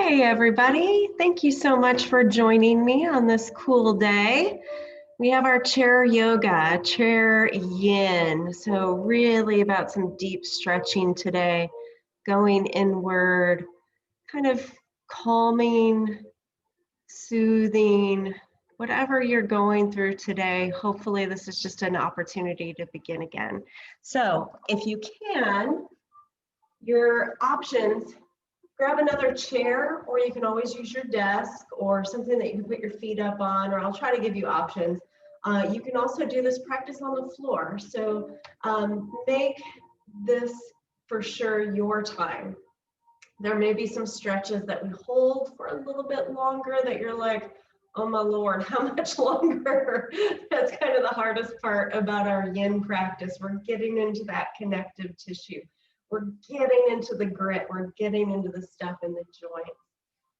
Hey everybody, thank you so much for joining me on this cool day. We have our chair yoga, chair yin. So really about some deep stretching today, going inward, kind of calming, soothing, whatever you're going through today. Hopefully this is just an opportunity to begin again. So if you can, your options, grab another chair, or you can always use your desk or something that you can put your feet up on, or I'll try to give you options. You can also do this practice on the floor. So make this for sure your time. There may be some stretches that we hold for a little bit longer that you're like, oh my Lord, how much longer? That's kind of the hardest part about our yin practice. We're getting into that connective tissue. We're getting into the grit. We're getting into the stuff in the joints.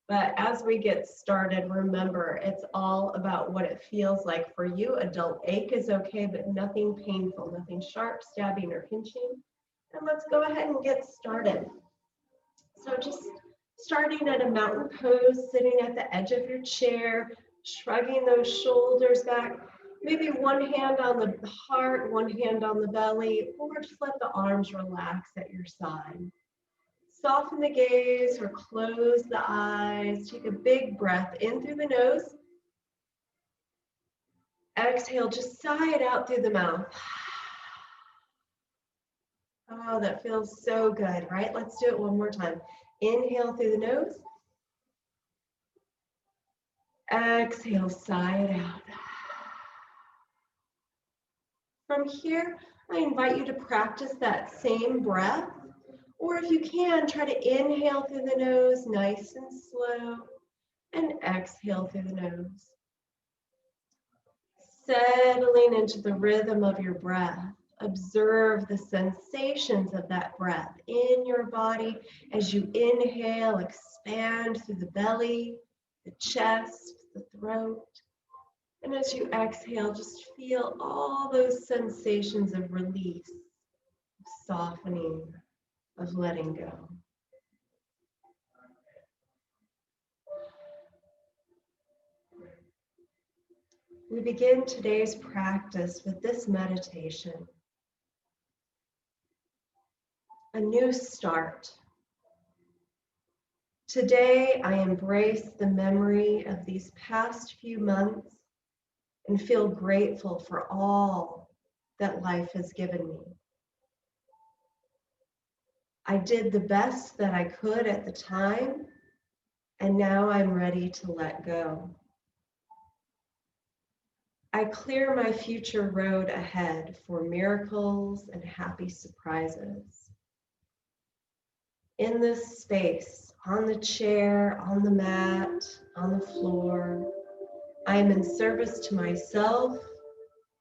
But as we get started, remember, it's all about what it feels like for you. A dull ache is okay, but nothing painful, nothing sharp, stabbing, or pinching. And let's go ahead and get started. So just starting at a mountain pose, sitting at the edge of your chair, shrugging those shoulders back, maybe one hand on the heart, one hand on the belly, or just let the arms relax at your side. Soften the gaze or close the eyes. Take a big breath in through the nose. Exhale, just sigh it out through the mouth. Oh, that feels so good, right? Let's do it one more time. Inhale through the nose. Exhale, sigh it out. From here, I invite you to practice that same breath, or if you can, try to inhale through the nose, nice and slow, and exhale through the nose. Settling into the rhythm of your breath. Observe the sensations of that breath in your body as you inhale, expand through the belly, the chest, the throat. And as you exhale, just feel all those sensations of release, of softening, of letting go. We begin today's practice with this meditation. A new start. Today, I embrace the memory of these past few months and feel grateful for all that life has given me. I did the best that I could at the time, and now I'm ready to let go. I clear my future road ahead for miracles and happy surprises. In this space, on the chair, on the mat, on the floor, I am in service to myself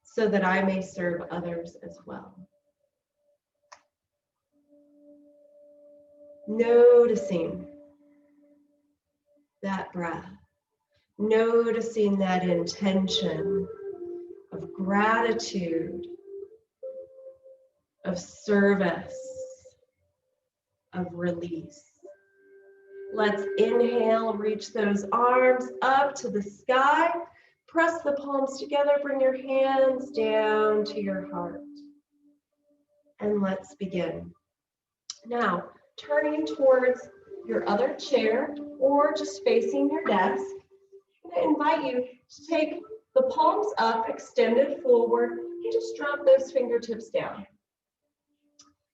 so that I may serve others as well. Noticing that breath, noticing that intention of gratitude, of service, of release. Let's inhale, reach those arms up to the sky, press the palms together, bring your hands down to your heart. And let's begin. Now, turning towards your other chair or just facing your desk, I'm going to invite you to take the palms up, extended forward, and just drop those fingertips down.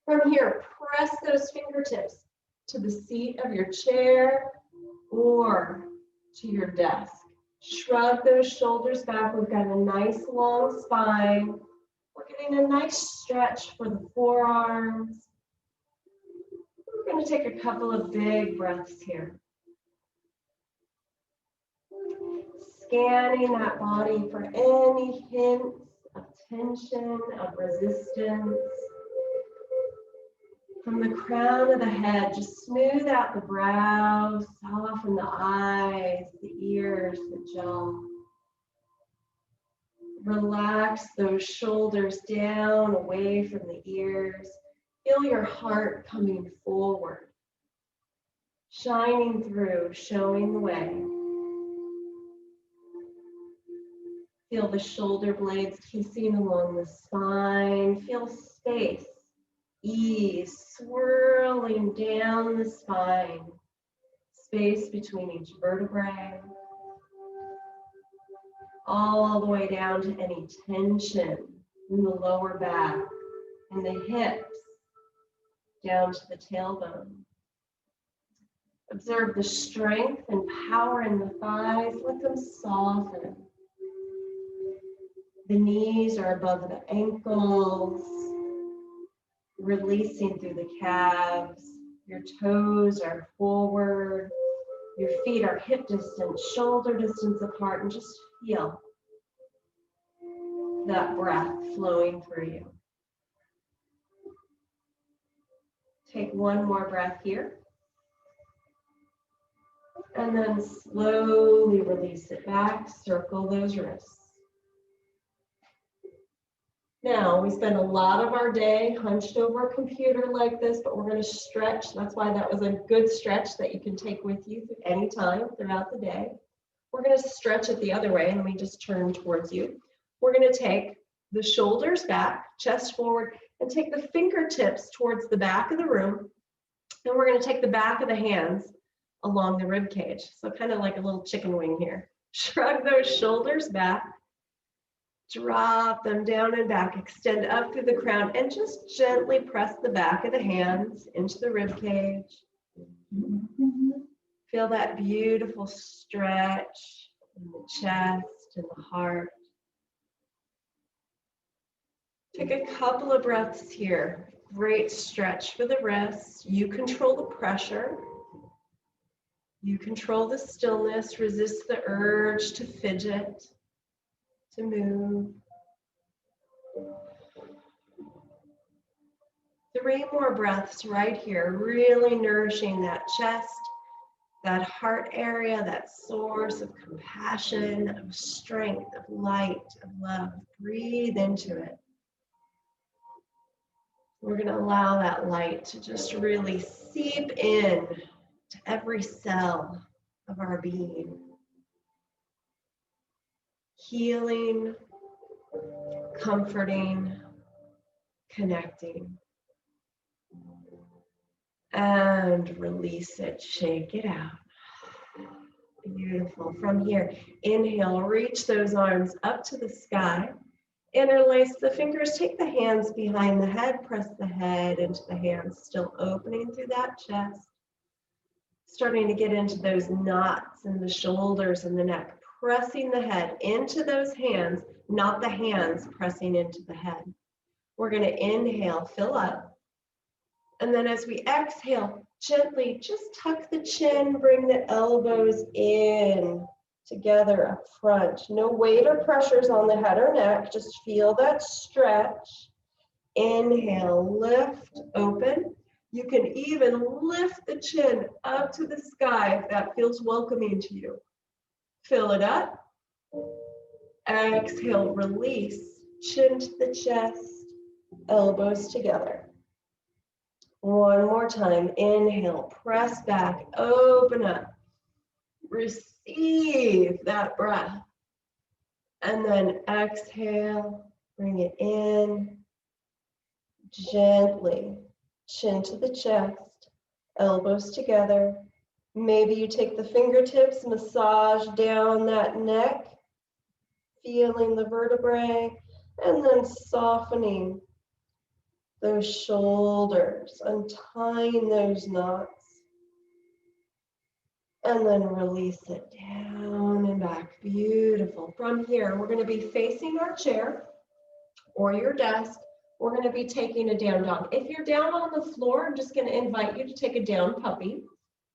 From here, press those fingertips to the seat of your chair or to your desk. Shrug those shoulders back. We've got a nice long spine. We're getting a nice stretch for the forearms. We're going to take a couple of big breaths here. Scanning that body for any hints of tension, of resistance. From the crown of the head, just smooth out the brow, soften the eyes, the ears, the jaw. Relax those shoulders down, away from the ears. Feel your heart coming forward. shining through, showing the way. Feel the shoulder blades kissing along the spine. Feel space, ease, swirling down the spine. Space between each vertebrae. All the way down to any tension in the lower back and the hips, down to the tailbone. Observe the strength and power in the thighs. Let them soften. The knees are above the ankles, releasing through the calves. Your toes are forward. Your feet are hip distance, shoulder distance apart, and just feel that breath flowing through you. Take one more breath here. And then slowly release it back, circle those wrists. Now, we spend a lot of our day hunched over a computer like this, but we're going to stretch. That's why that was a good stretch that you can take with you anytime throughout the day. We're going to stretch it the other way, and let me just turn towards you. We're going to take the shoulders back, chest forward, and take the fingertips towards the back of the room. And we're going to take the back of the hands along the rib cage. So kind of like a little chicken wing here. Shrug those shoulders back. Drop them down and back, extend up through the crown, and just gently press the back of the hands into the rib cage. Feel that beautiful stretch in the chest and the heart. Take a couple of breaths here. Great stretch for the wrists. You control the pressure. You control the stillness. Resist the urge to fidget, to move. 3 more breaths right here, really nourishing that chest, that heart area, that source of compassion, of strength, of light, of love. Breathe into it. We're going to allow that light to just really seep in to every cell of our being. Healing, comforting, connecting. And release it, shake it out. Beautiful. From here, inhale, reach those arms up to the sky. Interlace the fingers, take the hands behind the head, press the head into the hands, still opening through that chest. Starting to get into those knots in the shoulders and the neck, pressing the head into those hands, not the hands pressing into the head. We're going to inhale, fill up. And then as we exhale, gently just tuck the chin, bring the elbows in together up front. No weight or pressures on the head or neck, just feel that stretch. Inhale, lift, open. You can even lift the chin up to the sky if that feels welcoming to you. Fill it up. Exhale, release, chin to the chest, elbows together. One more time, inhale, press back, open up, receive that breath. And then exhale, bring it in, gently, chin to the chest, elbows together. Maybe you take the fingertips, massage down that neck, feeling the vertebrae, and then softening those shoulders, untying those knots, and then release it down and back. Beautiful. From here, we're going to be facing our chair or your desk. We're going to be taking a down dog. If you're down on the floor, I'm just going to invite you to take a down puppy.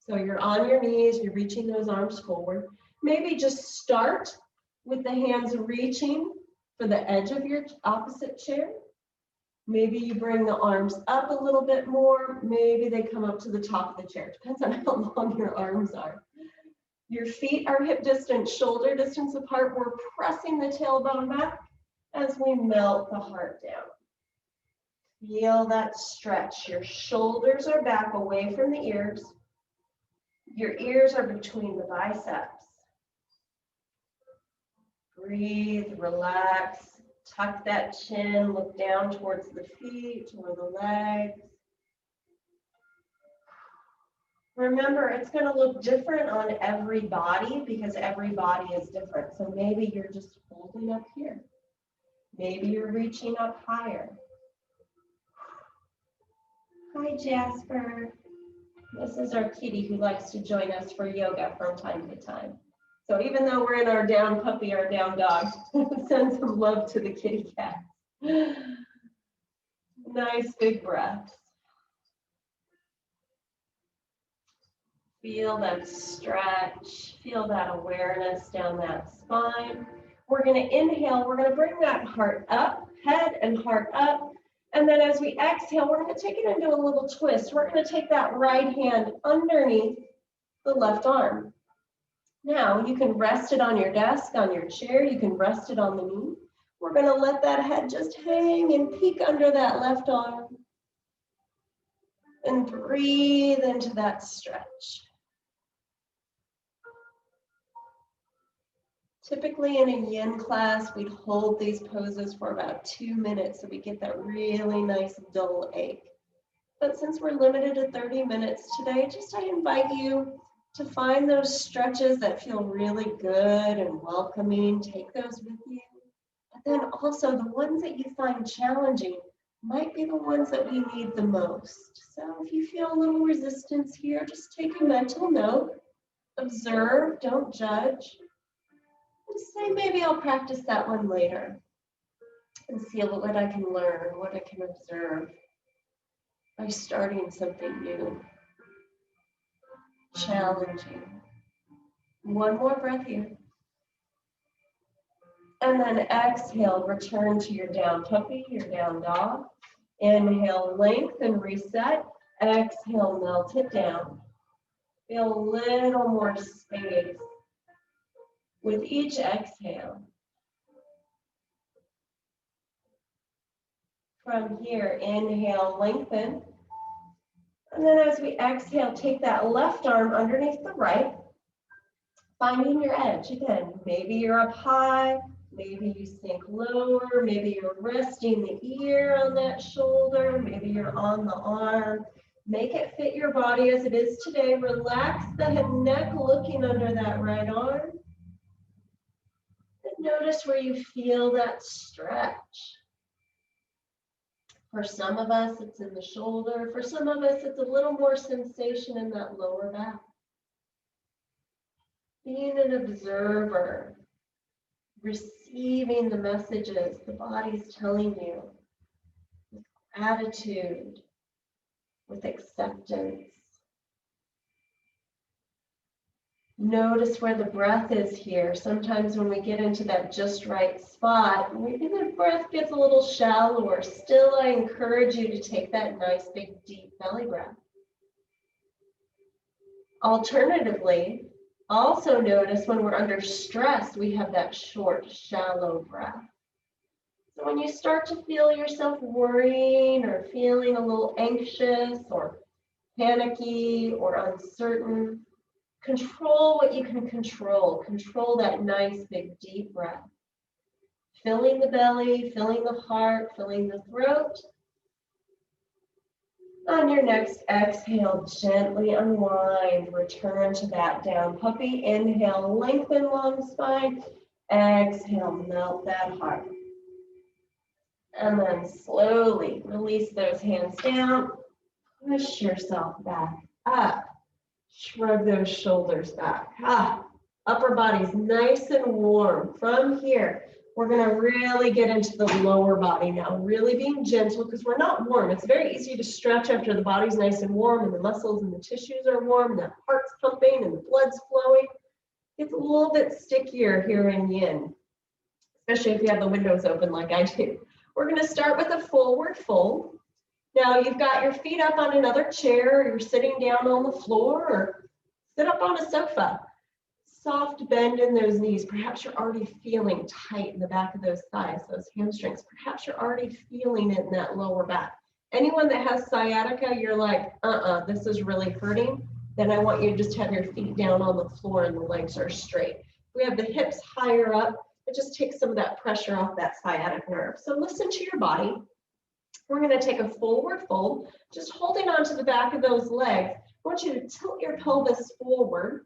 So you're on your knees, you're reaching those arms forward. Maybe just start with the hands reaching for the edge of your opposite chair. Maybe you bring the arms up a little bit more. Maybe they come up to the top of the chair. Depends on how long your arms are. Your feet are hip distance, shoulder distance apart. We're pressing the tailbone back as we melt the heart down. Feel that stretch. Your shoulders are back away from the ears. Your ears are between the biceps. Breathe, relax, tuck that chin, look down towards the feet or the legs. Remember, it's going to look different on every body because every body is different. So maybe you're just holding up here. Maybe you're reaching up higher. Hi, Jasper. This is our kitty who likes to join us for yoga from time to time. So even though we're in our down puppy, our down dog, send some love to the kitty cat. Nice big breaths. Feel that stretch, feel that awareness down that spine. We're going to inhale, we're going to bring that heart up, head and heart up. And then as we exhale, we're going to take it into a little twist. We're going to take that right hand underneath the left arm. Now you can rest it on your desk, on your chair, you can rest it on the knee. We're going to let that head just hang and peek under that left arm. And breathe into that stretch. Typically in a yin class, we'd hold these poses for about 2 minutes so we get that really nice dull ache. But since we're limited to 30 minutes today, I invite you to find those stretches that feel really good and welcoming. Take those with you. But then also the ones that you find challenging might be the ones that we need the most. So if you feel a little resistance here, just take a mental note, observe, don't judge. Just say, maybe I'll practice that one later and see what I can learn, what I can observe by starting something new, challenging. One more breath here. And then exhale, return to your down puppy, your down dog. Inhale, lengthen, reset. Exhale, melt it down. Feel a little more space with each exhale. From here, inhale, lengthen. And then as we exhale, take that left arm underneath the right, finding your edge. Again, maybe you're up high, maybe you sink lower, maybe you're resting the ear on that shoulder, maybe you're on the arm. Make it fit your body as it is today. Relax the head and neck, looking under that right arm. And notice where you feel that stretch. For some of us, it's in the shoulder. For some of us, it's a little more sensation in that lower back. Being an observer, receiving the messages the body's telling you, with attitude, with acceptance. Notice where the breath is here. Sometimes when we get into that just right spot, maybe the breath gets a little shallower. Still, I encourage you to take that nice, big, deep belly breath. Alternatively, also notice when we're under stress, we have that short, shallow breath. So when you start to feel yourself worrying or feeling a little anxious or panicky or uncertain, control what you can control. Control that nice, big, deep breath. Filling the belly, filling the heart, filling the throat. On your next exhale, gently unwind. Return to that down puppy. Inhale, lengthen long spine. Exhale, melt that heart. And then slowly release those hands down. Push yourself back up. Shrug those shoulders back. Upper body's nice and warm. From here, we're going to really get into the lower body now, really being gentle because we're not warm. It's very easy to stretch after the body's nice and warm and the muscles and the tissues are warm and the heart's pumping and the blood's flowing. It's a little bit stickier here in yin, especially if you have the windows open like I do. We're going to start with a forward fold. Now you've got your feet up on another chair, or you're sitting down on the floor, or sit up on a sofa. Soft bend in those knees. Perhaps you're already feeling tight in the back of those thighs, those hamstrings. Perhaps you're already feeling it in that lower back. Anyone that has sciatica, you're like, this is really hurting. then I want you to just have your feet down on the floor and the legs are straight. We have the hips higher up. It just takes some of that pressure off that sciatic nerve. So listen to your body. We're going to take a forward fold, just holding on to the back of those legs. I want you to tilt your pelvis forward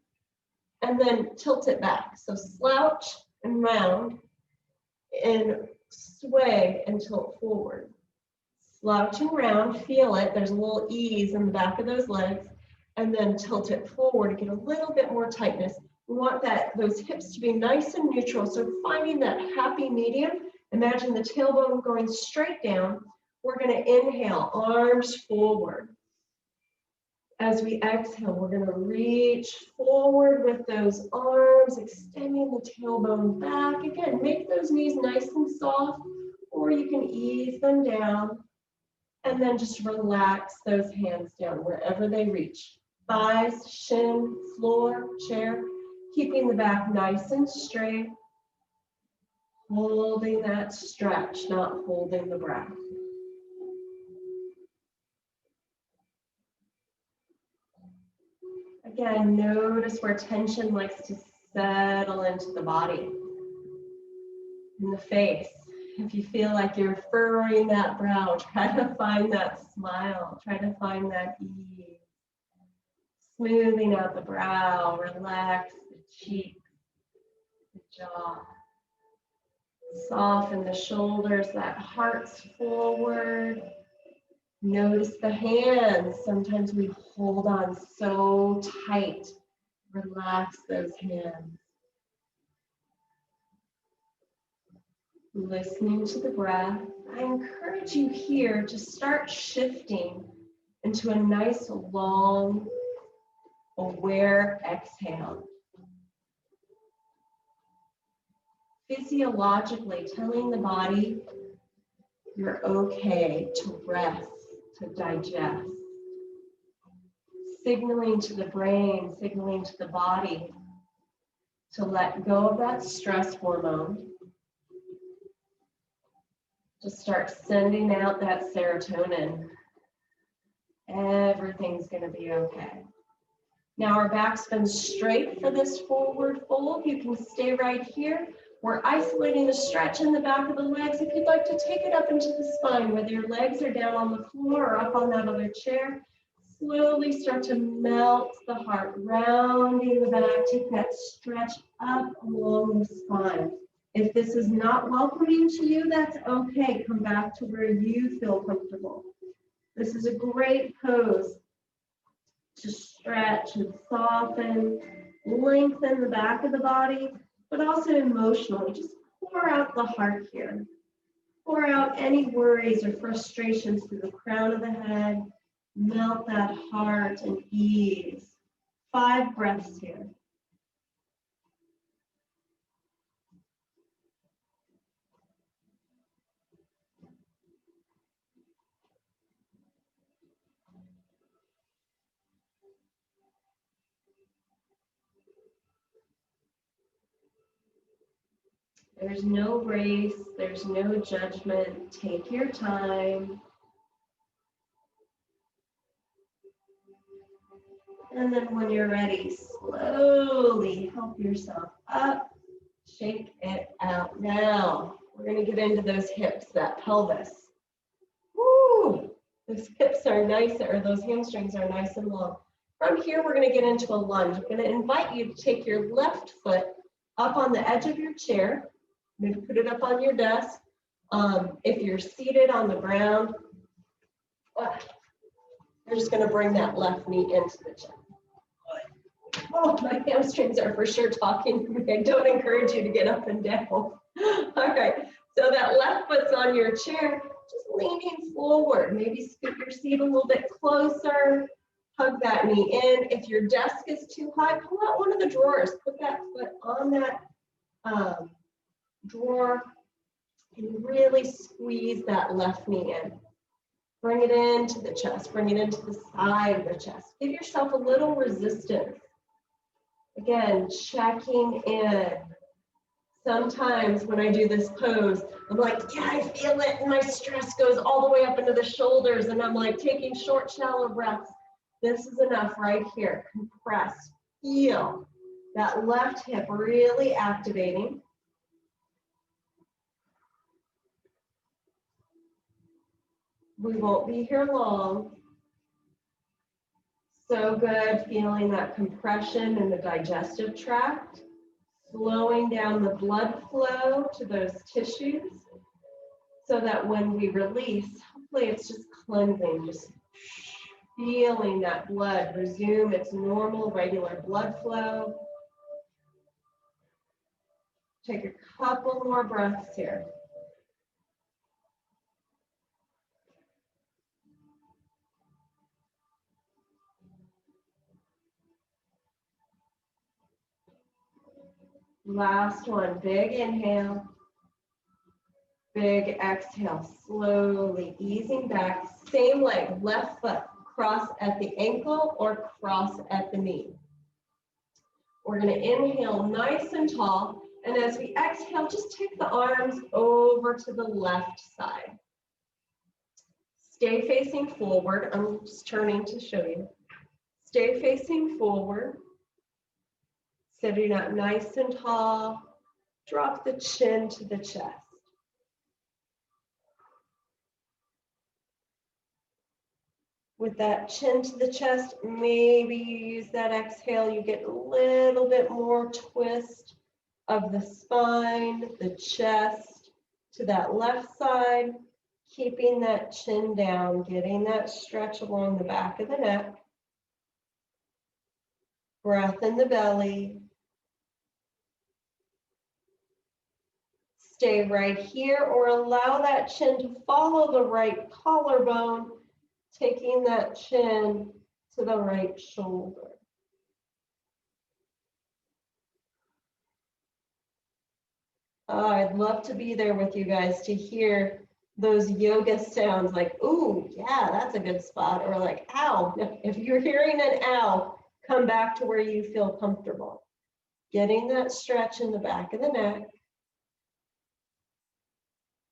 and then tilt it back. So slouch and round and sway and tilt forward. Slouch and round, feel it. There's a little ease in the back of those legs, and then tilt it forward to get a little bit more tightness. We want those hips to be nice and neutral. So finding that happy medium, imagine the tailbone going straight down. We're going to inhale, arms forward. As we exhale, we're going to reach forward with those arms, extending the tailbone back. Again, make those knees nice and soft, or you can ease them down. And then just relax those hands down wherever they reach. Thighs, shin, floor, chair, keeping the back nice and straight. Holding that stretch, not holding the breath. Again, notice where tension likes to settle into the body. In the face. If you feel like you're furrowing that brow, try to find that smile. Try to find that ease. Smoothing out the brow, relax the cheeks, the jaw. Soften the shoulders, that heart's forward. Notice the hands. Sometimes we hold on so tight. Relax those hands. Listening to the breath, I encourage you here to start shifting into a nice, long, aware exhale. Physiologically telling the body you're okay to rest, to digest. Signaling to the brain, signaling to the body to let go of that stress hormone. To start sending out that serotonin. Everything's going to be okay. Now our back spins straight for this forward fold. You can stay right here. We're isolating the stretch in the back of the legs. If you'd like to take it up into the spine, whether your legs are down on the floor or up on that other chair, slowly start to melt the heart, rounding the back. Take that stretch up along the spine. If this is not welcoming to you, that's okay. Come back to where you feel comfortable. This is a great pose to stretch and soften, lengthen the back of the body, but also emotionally. Just pour out the heart here. Pour out any worries or frustrations through the crown of the head. Melt that heart and ease. 5 breaths here. There's no race, there's no judgment. Take your time. And then when you're ready, slowly help yourself up, shake it out. Now, we're going to get into those hips, that pelvis. Woo! Those hips are nice, or those hamstrings are nice and long. From here, we're going to get into a lunge. I'm going to invite you to take your left foot up on the edge of your chair. Maybe put it up on your desk. If you're seated on the ground, you're just going to bring that left knee into the chest. Oh, my hamstrings are for sure talking to me. I don't encourage you to get up and down. All right, so that left foot's on your chair, just leaning forward. Maybe scoot your seat a little bit closer. Hug that knee in. If your desk is too high, pull out one of the drawers. Put that foot on that drawer and really squeeze that left knee in. Bring it into the chest. Bring it into the side of the chest. Give yourself a little resistance. Again, checking in. Sometimes when I do this pose, I'm like, yeah, I feel it, and my stress goes all the way up into the shoulders, and I'm like taking short, shallow breaths. This is enough right here. Compress, feel that left hip really activating. We won't be here long. So good, feeling that compression in the digestive tract, slowing down the blood flow to those tissues so that when we release, hopefully it's just cleansing, just feeling that blood resume its normal, regular blood flow. Take a couple more breaths here. Last one, big inhale, big exhale, slowly easing back. Same leg, left foot, cross at the ankle or cross at the knee. We're gonna inhale nice and tall, and as we exhale, just take the arms over to the left side. Stay facing forward. I'm just turning to show you. Stay facing forward. Sitting up nice and tall. Drop the chin to the chest. With that chin to the chest, maybe you use that exhale. You get a little bit more twist of the spine, the chest to that left side. Keeping that chin down, getting that stretch along the back of the neck. Breath in the belly. Stay right here or allow that chin to follow the right collarbone, taking that chin to the right shoulder. I'd love to be there with you guys to hear those yoga sounds like, ooh, yeah, that's a good spot, or like, ow. If you're hearing an ow, come back to where you feel comfortable. Getting that stretch in the back of the neck.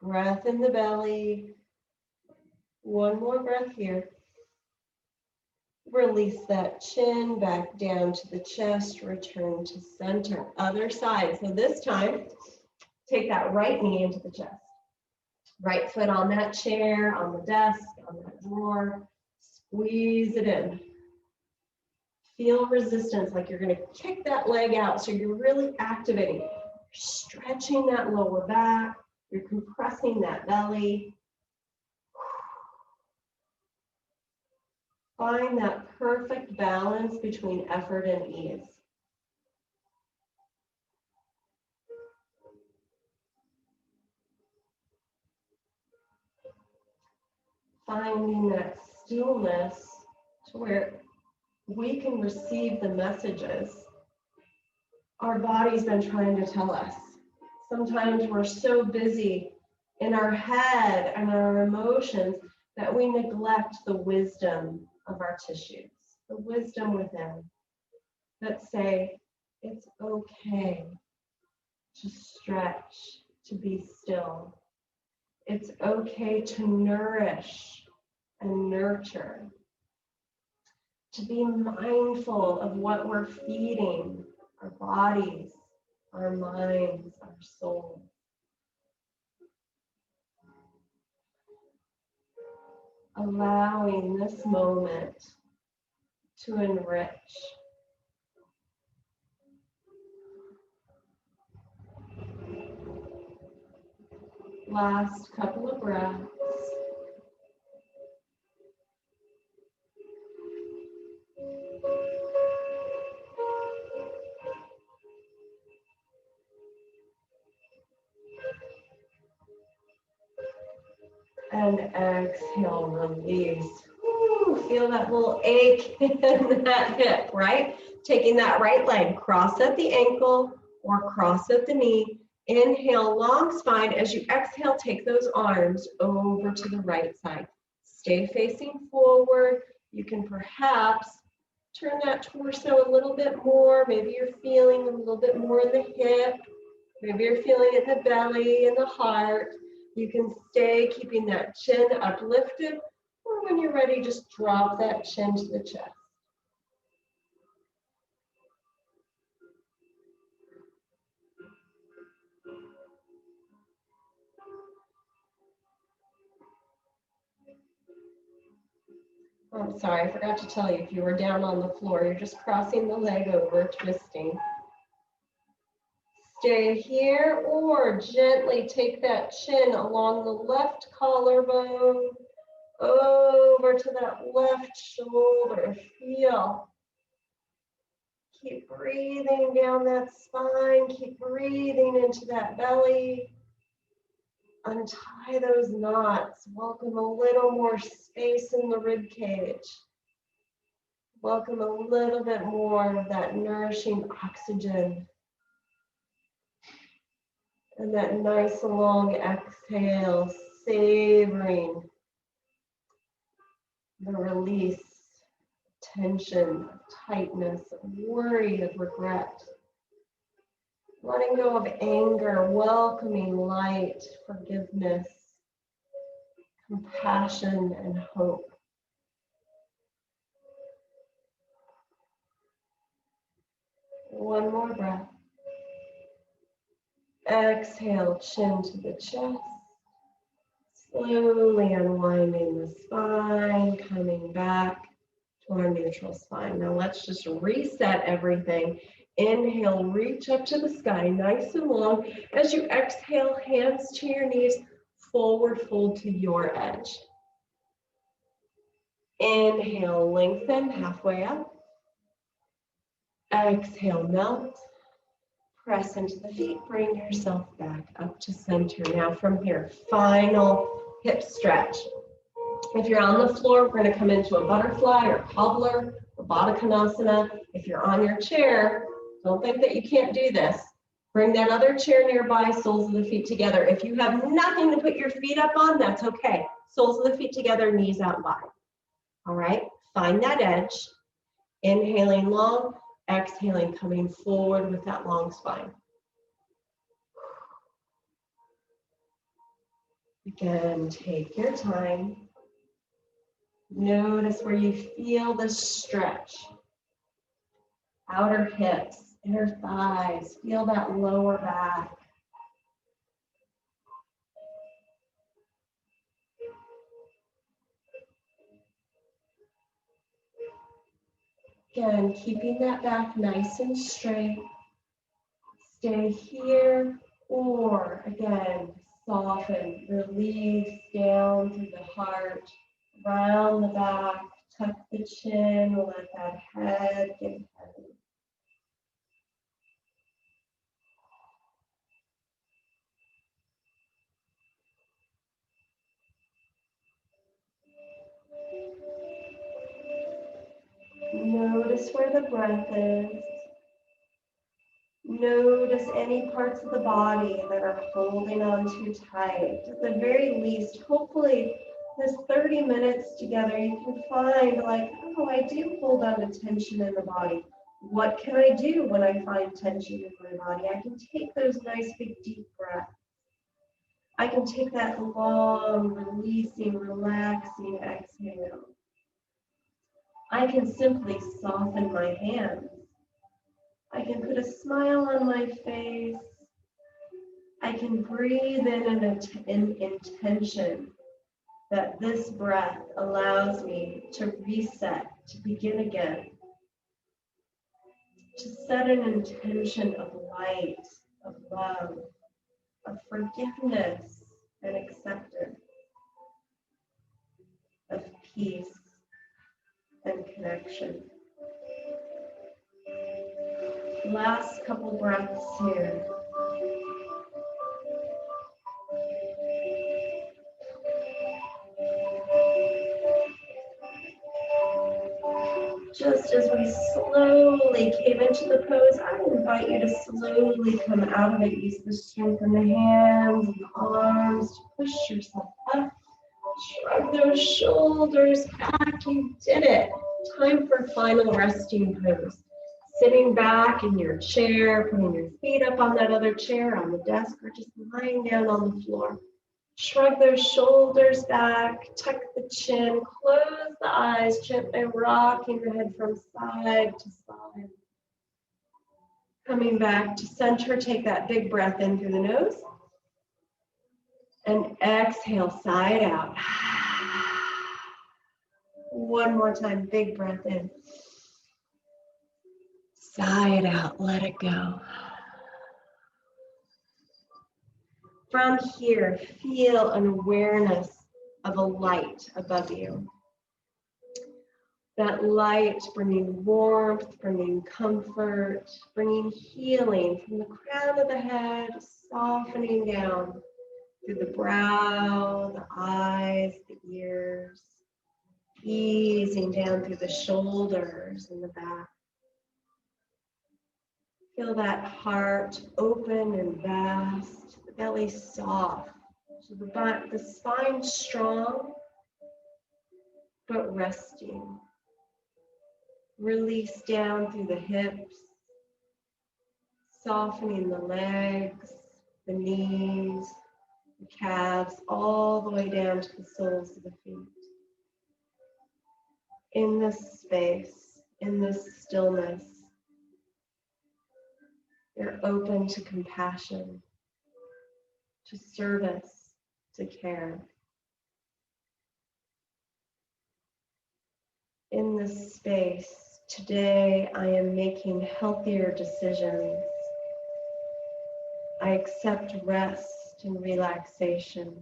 Breath in the belly. One more breath here. Release that chin back down to the chest, return to center. Other side. So this time, take that right knee into the chest. Right foot on that chair, on the desk, on that drawer. Squeeze it in. Feel resistance, like you're going to kick that leg out. So you're really activating. You're stretching that lower back. You're compressing that belly. Find that perfect balance between effort and ease. Finding that stillness to where we can receive the messages our body's been trying to tell us. Sometimes we're so busy in our head and our emotions that we neglect the wisdom of our tissues, the wisdom within that say it's okay to stretch, to be still. It's okay to nourish and nurture, to be mindful of what we're feeding our bodies, our minds, our souls. Allowing this moment to enrich. Last couple of breaths. And exhale, release. Ooh, feel that little ache in that hip, right? Taking that right leg, cross at the ankle or cross at the knee. Inhale, long spine. As you exhale, take those arms over to the right side. Stay facing forward. You can perhaps turn that torso a little bit more. Maybe you're feeling a little bit more in the hip. Maybe you're feeling it in the belly, in the heart. You can stay keeping that chin uplifted, or when you're ready, just drop that chin to the chest. I'm sorry, I forgot to tell you, if you were down on the floor, you're just crossing the leg over, twisting. Stay here, or gently take that chin along the left collarbone, over to that left shoulder. Feel. Keep breathing down that spine. Keep breathing into that belly. Untie those knots. Welcome a little more space in the rib cage. Welcome a little bit more of that nourishing oxygen. And that nice long exhale, savoring the release, tension, tightness, worry, of regret. Letting go of anger, welcoming light, forgiveness, compassion, and hope. One more breath. Exhale, chin to the chest. Slowly unwinding the spine, coming back to our neutral spine. Now let's just reset everything. Inhale, reach up to the sky, nice and long. As you exhale, hands to your knees, forward fold to your edge. Inhale, lengthen, halfway up. Exhale, melt. Press into the feet, bring yourself back up to center. Now from here, final hip stretch. If you're on the floor, we're going to come into a butterfly or cobbler or Baddha Konasana. If you're on your chair, don't think that you can't do this. Bring that other chair nearby, soles of the feet together. If you have nothing to put your feet up on, that's okay. Soles of the feet together, knees out wide. All right, find that edge. Inhaling long, exhaling, coming forward with that long spine. Again, take your time. Notice where you feel the stretch. Outer hips, inner thighs, feel that lower back. Again, keeping that back nice and straight. Stay here, or again, soften, release down through the heart, round the back, tuck the chin, let that head get heavy. Notice where the breath is. Notice any parts of the body that are holding on too tight. At the very least, hopefully, this 30 minutes together, you can find like, oh, I do hold on to tension in the body. What can I do when I find tension in my body? I can take those nice big deep breaths. I can take that long, releasing, relaxing exhale. I can simply soften my hands. I can put a smile on my face. I can breathe in intention that this breath allows me to reset, to begin again, to set an intention of light, of love, of forgiveness and acceptance, of peace and connection. Last couple breaths here. Just as we slowly came into the pose, I invite you to slowly come out of it. Use the strength in the hands and the arms to push yourself up. Shrug those shoulders back. You did it. Time for final resting pose. Sitting back in your chair, putting your feet up on that other chair, on the desk, or just lying down on the floor. Shrug those shoulders back, tuck the chin, close the eyes, gently rocking the head from side to side. Coming back to center, take that big breath in through the nose. And exhale, side out. One more time, big breath in. Sigh it out, let it go. From here, feel an awareness of a light above you. That light bringing warmth, bringing comfort, bringing healing from the crown of the head, softening down through the brow, the eyes, the ears, easing down through the shoulders and the back. Feel that heart open and vast, the belly soft, so the spine strong, but resting. Release down through the hips, softening the legs, the knees, the calves, all the way down to the soles of the feet. In this space, in this stillness, you're open to compassion, to service, to care. In this space, today I am making healthier decisions. I accept rest and relaxation.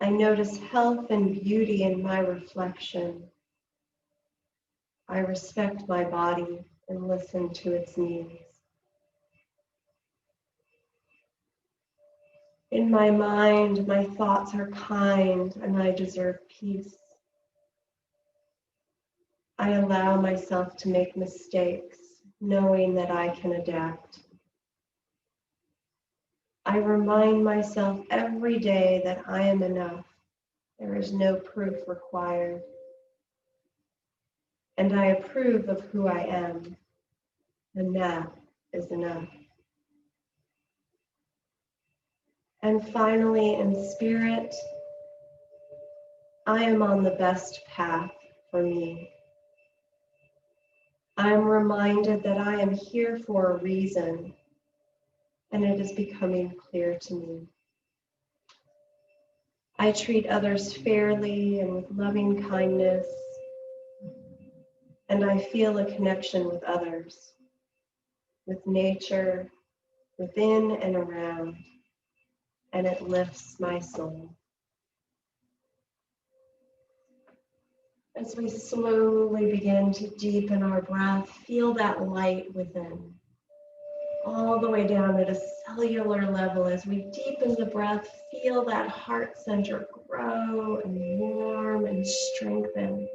I notice health and beauty in my reflection. I respect my body and listen to its needs. In my mind, my thoughts are kind and I deserve peace. I allow myself to make mistakes, knowing that I can adapt. I remind myself every day that I am enough. There is no proof required. And I approve of who I am, and that is enough. And finally, in spirit, I am on the best path for me. I am reminded that I am here for a reason, and it is becoming clear to me. I treat others fairly and with loving kindness, and I feel a connection with others, with nature, within and around, and it lifts my soul. As we slowly begin to deepen our breath, feel that light within, all the way down at a cellular level. As we deepen the breath, feel that heart center grow and warm and strengthen.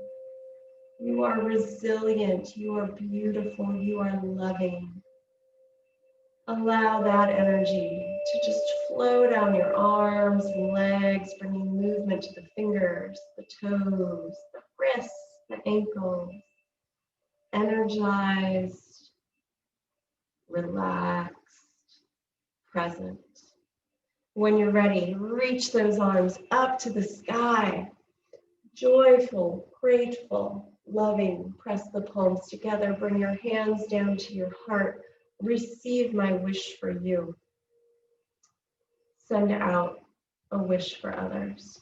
You are resilient, you are beautiful, you are loving. Allow that energy to just flow down your arms and legs, bringing movement to the fingers, the toes, the wrists, the ankles. Energized, relaxed, present. When you're ready, reach those arms up to the sky. Joyful, grateful, loving. Press the palms together. Bring your hands down to your heart. Receive my wish for you. Send out a wish for others.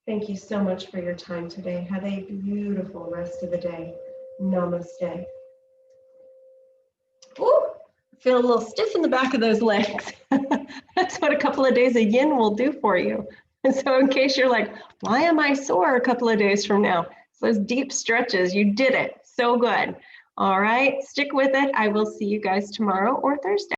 Thank you so much for your time today. Have a beautiful rest of the day. Namaste. Ooh, I feel a little stiff in the back of those legs. That's what a couple of days of yin will do for you. And so in case you're like, why am I sore a couple of days from now? It's those deep stretches, you did it. So good. All right, stick with it. I will see you guys tomorrow or Thursday.